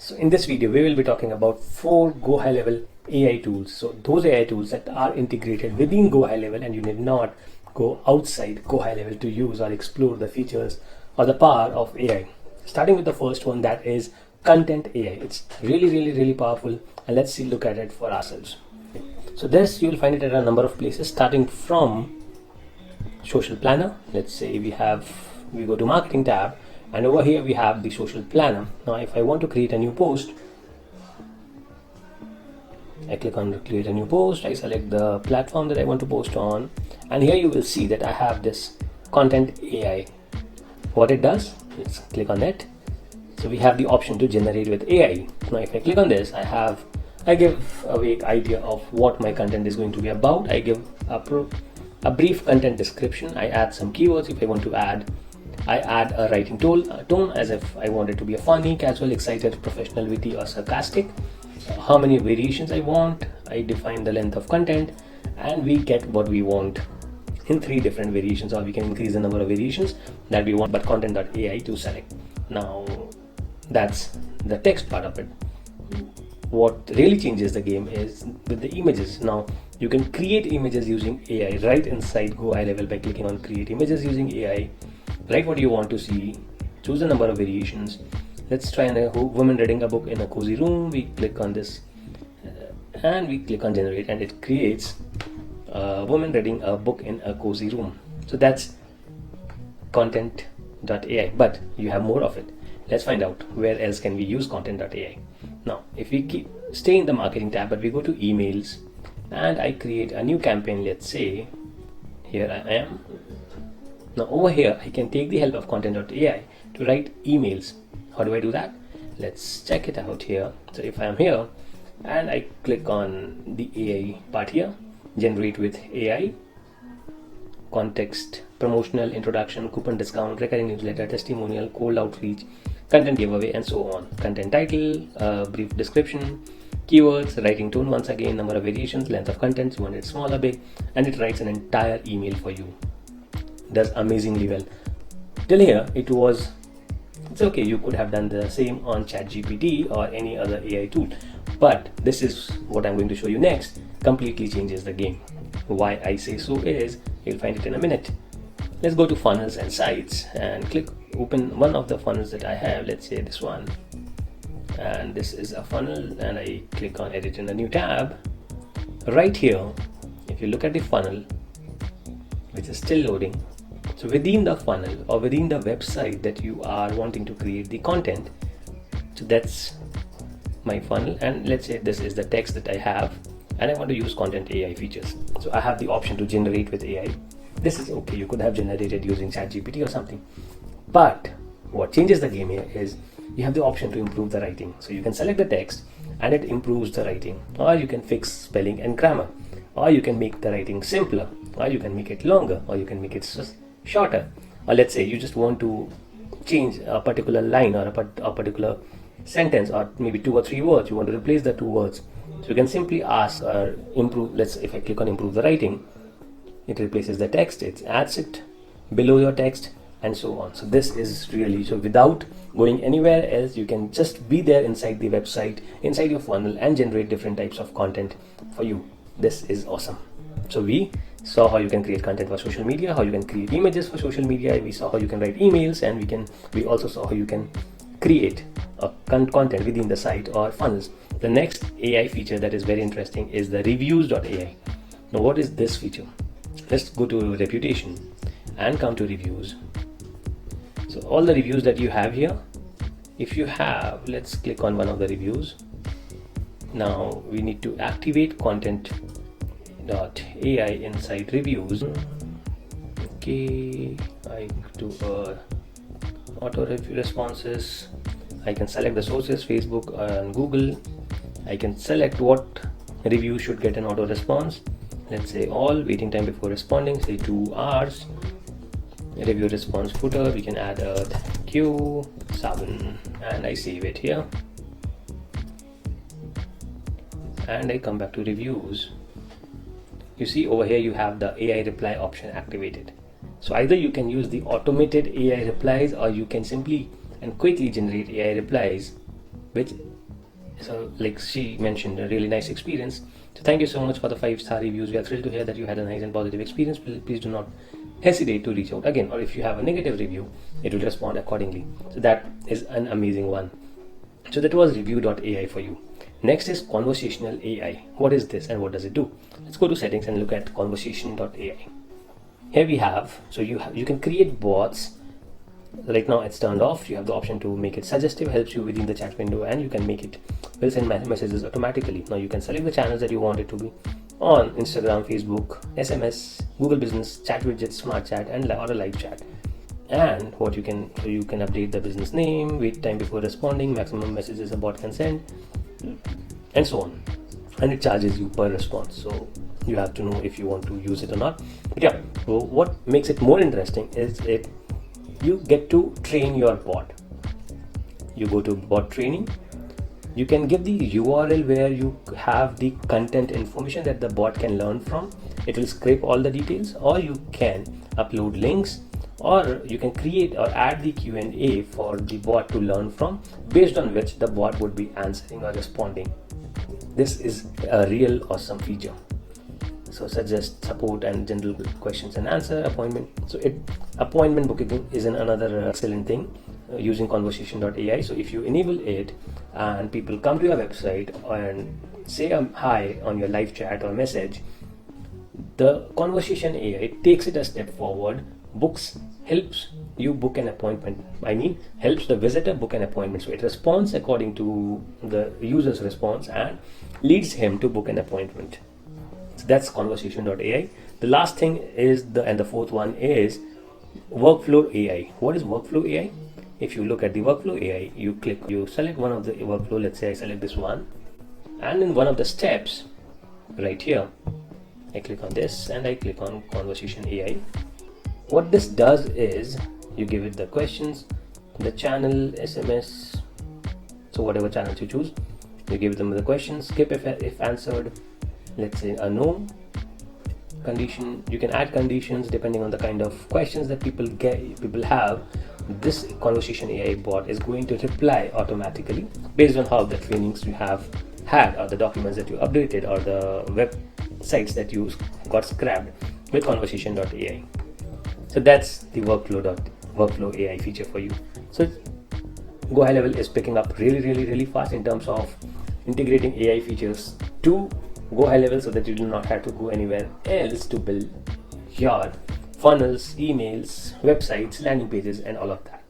So in this video, we will be talking about 4 GoHighLevel AI tools. So those AI tools that are integrated within GoHighLevel, and you need not go outside GoHighLevel to use or explore the features or the power of AI. Starting with the first one, that is Content AI. It's really powerful, and let's look at it for ourselves. So this, you will find it at a number of places, starting from Social Planner. Let's say we go to Marketing tab, and over here we have the Social Planner. Now if I want to create a new post, I click on create a new post, I select the platform that I want to post on, and here you will see that I have this Content AI. What it does, let's click on it. So we have the option to generate with AI. Now if I click on this, I give a vague idea of what my content is going to be about. I give a brief content description. I add some keywords if I want to add. I add a writing tone as if I want it to be a funny, casual, excited, professional, witty, or sarcastic. How many variations I want. I define the length of content, and we get what we want in 3 different variations, or we can increase the number of variations that we want, but content.ai to select. Now that's the text part of it. What really changes the game is with the images. Now you can create images using AI right inside GoHighLevel by clicking on create images using AI. Write what you want to see, choose a number of variations. Let's try a woman reading a book in a cozy room. We click on this and we click on generate, and it creates a woman reading a book in a cozy room. So that's content.ai, but you have more of it. Let's find out where else can we use content.ai. Now if we stay in the marketing tab, but we go to emails, and I create a new campaign. Let's say here I am. Now over here I can take the help of content.ai to write emails. How do I do that? Let's check it out here. So if I am here and I click on the AI part here, generate with AI, context, promotional, introduction, coupon discount, recurring newsletter, testimonial, cold outreach, content giveaway, and so on. Content title, brief description, keywords, writing tone, once again, number of variations, length of content, you want it small or big, and it writes an entire email for you. Does amazingly well. Till here it's okay. You could have done the same on ChatGPT or any other AI tool, but this is what I'm going to show you next. Completely changes the game. Why I say so is, you'll find it in a minute. Let's go to funnels and sites and open one of the funnels that I have. Let's say this one, and this is a funnel, and I click on edit in a new tab. Right here, if you look at the funnel, which is still loading, so within the funnel or within the website that you are wanting to create the content, so that's my funnel, and let's say this is the text that I have, and I want to use content AI features. So I have the option to generate with AI. This is okay. You could have generated using ChatGPT or something, but what changes the game here is you have the option to improve the writing. So you can select the text and it improves the writing, or you can fix spelling and grammar, or you can make the writing simpler, or you can make it longer, or you can make it shorter. Or let's say you just want to change a particular line or a particular sentence, or maybe 2 or 3 words. You want to replace the 2 words. So you can simply ask or improve. If I click on improve the writing, it replaces the text, it adds it below your text, and so on. So this is really, so without going anywhere else, you can just be there inside the website, inside your funnel, and generate different types of content for you. This is awesome. So we saw how you can create content for social media, how you can create images for social media, we saw how you can write emails, and we also saw how you can create content within the site or funnels. The next AI feature that is very interesting is the reviews.ai. Now what is this feature? Let's go to reputation and come to reviews. So all the reviews that you have here, if you have, let's click on one of the reviews. Now we need to activate content.ai inside reviews. Okay, I do auto review responses. I can select the sources, Facebook and Google. I can select what review should get an auto response. Let's say all, waiting time before responding, say 2 hours. Review response footer, we can add a thank you, Sabun, and I save it here. And I come back to reviews. You see over here you have the AI reply option activated. So either you can use the automated AI replies, or you can simply and quickly generate AI replies which, so like she mentioned, a really nice experience. So thank you so much for the 5-star reviews. We are thrilled to hear that you had a nice and positive experience. Please do not hesitate to reach out again, or if you have a negative review, it will respond accordingly. So that is an amazing one. So that was review.ai for you. Next is conversational AI. What is this and what does it do? Let's go to settings and look at conversation.ai. Here we have, so you can create bots. Right now it's turned off. You have the option to make it suggestive, helps you within the chat window, and you can make it will send messages automatically. Now you can select the channels that you want it to be on: Instagram, Facebook, SMS, Google Business, chat widgets, smart chat, and or a live chat. And what you can update the business name, wait time before responding, maximum messages a bot can send, and so on. And it charges you per response, so you have to know if you want to use it or not. But yeah, so what makes it more interesting is you get to train your bot. You go to bot training. You can give the URL where you have the content information that the bot can learn from. It will scrape all the details, or you can upload links, or you can create or add the Q&A for the bot to learn from, based on which the bot would be answering or responding. This is a real awesome feature. So suggest, support, and general questions and answer, appointment. So appointment booking is another excellent thing using conversation.ai. So if you enable it and people come to your website and say hi on your live chat or message, the conversation AI takes it a step forward, helps you book an appointment. Helps the visitor book an appointment. So it responds according to the user's response and leads him to book an appointment. So that's conversation.ai. The last thing is the fourth one is workflow AI. What is workflow AI? If you look at the workflow AI, you select one of the workflow. Let's say I select this one, and in one of the steps right here, I click on this and I click on conversation AI. What this does is you give it the questions, the channel, SMS, so whatever channels you choose, you give them the questions, skip if answered, let's say a no condition. You can add conditions depending on the kind of questions that people have. This conversation AI bot is going to reply automatically based on how the trainings you have had, or the documents that you updated, or the websites that you got scrapped with conversation.ai. So that's the workflow AI feature for you. So GoHighLevel is picking up really fast in terms of integrating AI features to GoHighLevel, so that you do not have to go anywhere else to build your funnels, emails, websites, landing pages, and all of that.